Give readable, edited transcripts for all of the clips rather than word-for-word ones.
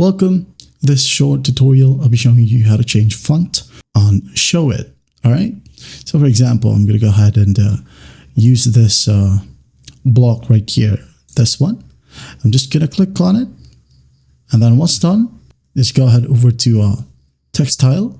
Welcome. This short tutorial, I'll be showing you how to change font on Showit. All right. So for example, I'm going to go ahead and use this block right here. This one. I'm just going to click on it. And then once done, let's go ahead over to textile.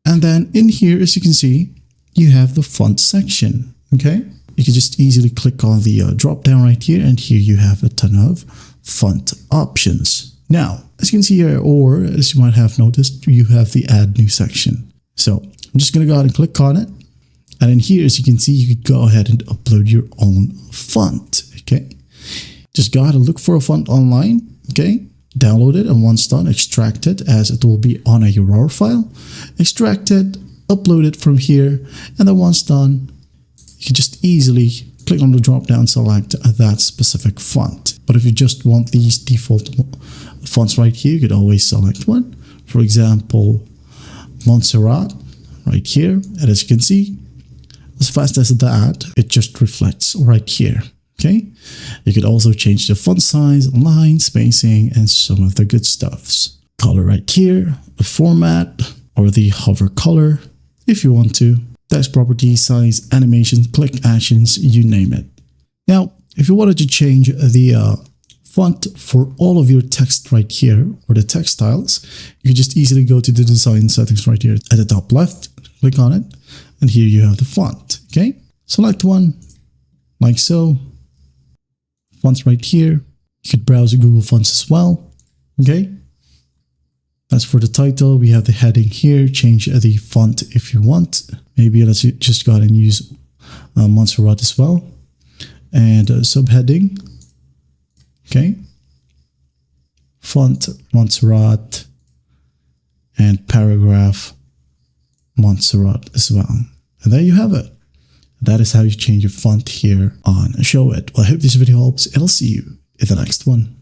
And then in here, as you can see, you have the font section. Okay. You can just easily click on the drop down right here. And here you have a ton of font options. Now, as you can see here, or as you might have noticed, you have the add new section. So I'm just going to go ahead and click on it. And in here, as you can see, you could go ahead and upload your own font. Okay. Just go ahead and look for a font online. Okay. Download it, and once done, extract it as it will be on a RAR file. Extract it, upload it from here. And then once done, you can just easily click on the drop down, select that specific font. But if you just want these default fonts right here, you could always select one. For example, Montserrat right here. And as you can see, as fast as that, it just reflects right here. Okay. You could also change the font size, line spacing, and some of the good stuffs. Color right here, the format, or the hover color if you want to. Text properties, size, animation, click actions, you name it. Now, if you wanted to change the font for all of your text right here, or the text styles, you can just easily go to the design settings right here at the top left, click on it, and here you have the font. Okay, select one like so. Fonts right here. You could browse Google Fonts as well. Okay. As for the title, we have the heading here. Change the font if you want. Maybe let's just go ahead and use Montserrat as well. And subheading. Okay. Font Montserrat. And paragraph Montserrat as well. And there you have it. That is how you change your font here on Showit. Well, I hope this video helps, and I'll see you in the next one.